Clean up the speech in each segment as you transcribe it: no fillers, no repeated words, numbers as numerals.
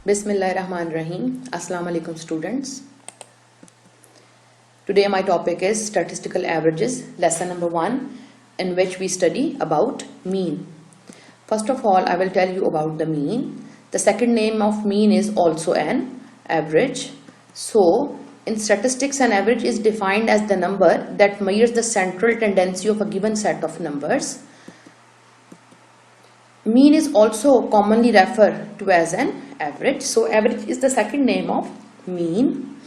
Bismillahirrahmanirrahim. Assalamu alaikum students. Today my topic is statistical averages, lesson number 1, in which we study about mean. First of all, I will tell you about the mean. The second name of mean is also an average. So, in statistics, an average is defined as the number that measures the central tendency of a given set of numbers. Mean is also commonly referred to as an average. So average is the second name of mean.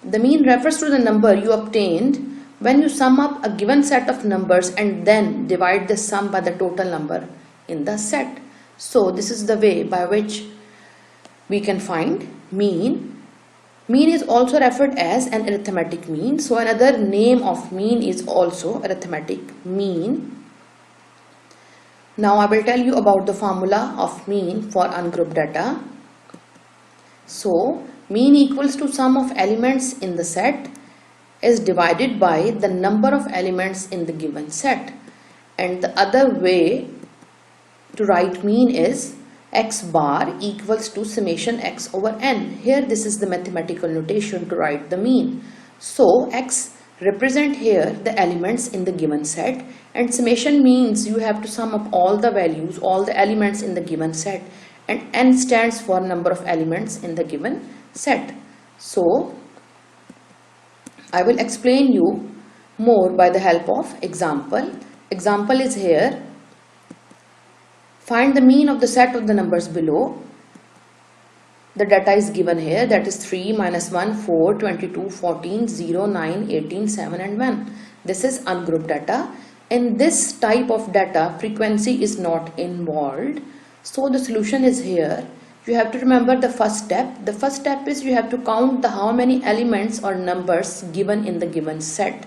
The mean refers to the number you obtained when you sum up a given set of numbers and then divide the sum by the total number in the set. So this is the way by which we can find mean. Mean is also referred as an arithmetic mean. So another name of mean is also arithmetic mean. Now I will tell you about the formula of mean for ungrouped data. So mean equals to sum of elements in the set is divided by the number of elements in the given set. And the other way to write mean is x bar equals to summation x over n. Here this is the mathematical notation to write the mean. So x represent here the elements in the given set, and summation means you have to sum up all the values, all the elements in the given set, and n stands for number of elements in the given set. So I will explain you more by the help of example. Example is here. Find the mean of the set of the numbers below. The data is given here, that is 3, -1, 4, 22, 14, 0, 9, 18, 7 and 1. This is ungrouped data. In this type of data, frequency is not involved. So the solution is here. You have to remember the first step. The first step is you have to count the how many elements or numbers given in the given set.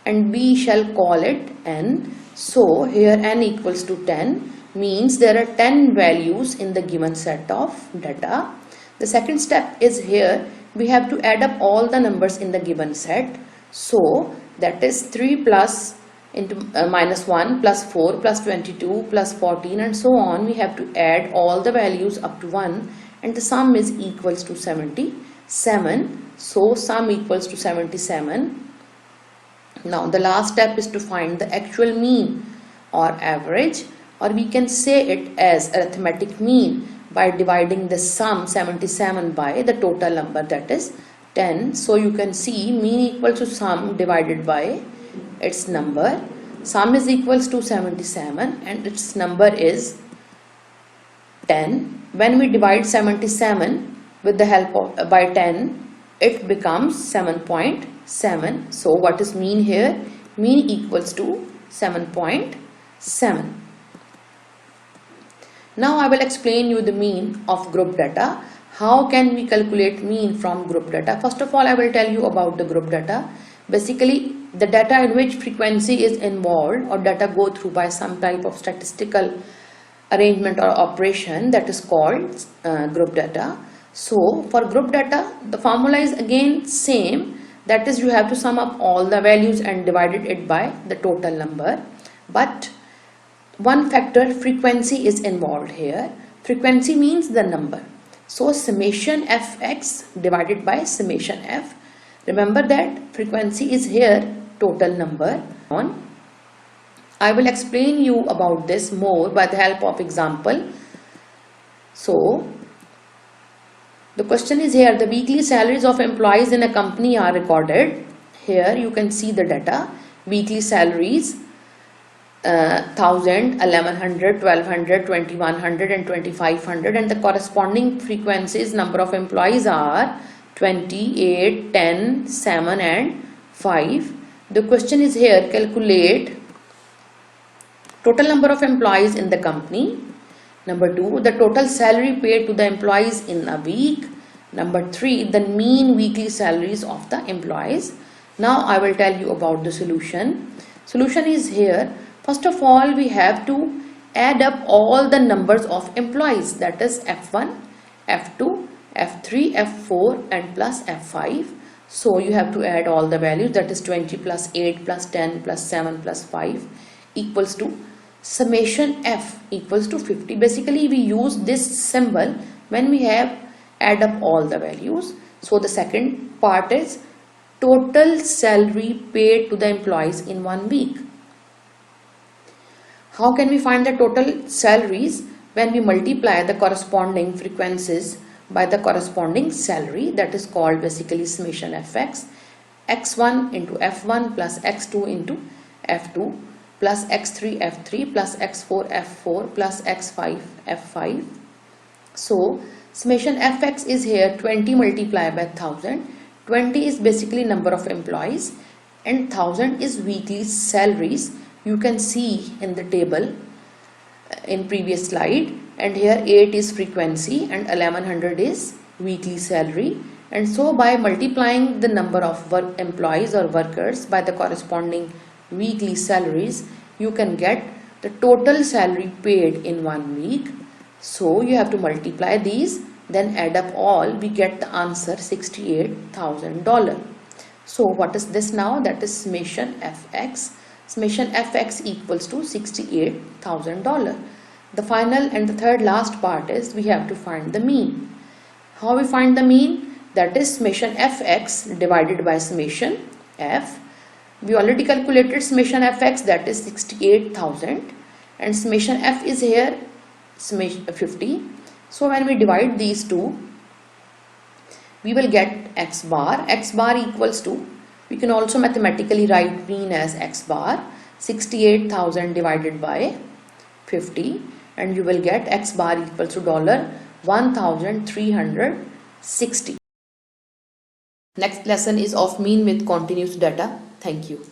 And we shall call it n. So here n equals to 10 means there are 10 values in the given set of data. The second step is here, we have to add up all the numbers in the given set. So that is 3 plus into -1 plus 4 plus 22 plus 14 and so on. We have to add all the values up to 1 and the sum is equals to 77. So sum equals to 77. Now the last step is to find the actual mean or average, or we can say it as arithmetic mean, by dividing the sum 77 by the total number, that is 10. So you can see mean equals to sum divided by its number. Sum is equals to 77 and its number is 10. When we divide 77 with the help of by 10, it becomes 7.7. So what is mean here? Mean equals to 7.7. Now I will explain you the mean of group data. How can we calculate mean from group data? First of all, I will tell you about the group data. Basically, the data in which frequency is involved or data go through by some type of statistical arrangement or operation, that is called group data. So for group data, the formula is again same. That is, you have to sum up all the values and divided it by the total number. But one factor, frequency, is involved here. Frequency means the number. So summation fx divided by summation f. Remember that frequency is here total number. I will explain you about this more by the help of example. So the question is here, the weekly salaries of employees in a company are recorded. Here you can see the data. Weekly salaries 1000, 1100, 1200, 2100 and 2500, and the corresponding frequencies number of employees are 20, 8, 10, 7 and 5. The question is here, calculate total number of employees in the company. Number 2, the total salary paid to the employees in a week. Number 3, the mean weekly salaries of the employees. Now I will tell you about the solution. Solution is here. First of all, we have to add up all the numbers of employees, that is F1, F2, F3, F4 and plus F5. So you have to add all the values, that is 20 plus 8 plus 10 plus 7 plus 5 equals to summation F equals to 50. Basically we use this symbol when we have add up all the values. So the second part is total salary paid to the employees in 1 week. How can we find the total salaries? When we multiply the corresponding frequencies by the corresponding salary, that is called basically summation fx. x1 into f1 plus x2 into f2 plus x3 f3 plus x4 f4 plus x5 f5. So summation fx is here 20 multiplied by 1000. 20 is basically number of employees and 1000 is weekly salaries. You can see in the table in previous slide, and here 8 is frequency and 1100 is weekly salary. And so by multiplying the number of employees or workers by the corresponding weekly salaries, you can get the total salary paid in 1 week. So you have to multiply these, then add up all, we get the answer $68,000. So what is this now? That is summation fx. Summation fx equals to $68,000. The final and the third last part is we have to find the mean. How we find the mean? That is summation fx divided by summation f. We already calculated summation fx, that is 68,000, and summation f is here summation 50. So when we divide these two, we will get x bar. X bar equals to, we can also mathematically write mean as x bar, 68,000 divided by 50, and you will get x bar equals to $1,360. Next lesson is of mean with continuous data. Thank you.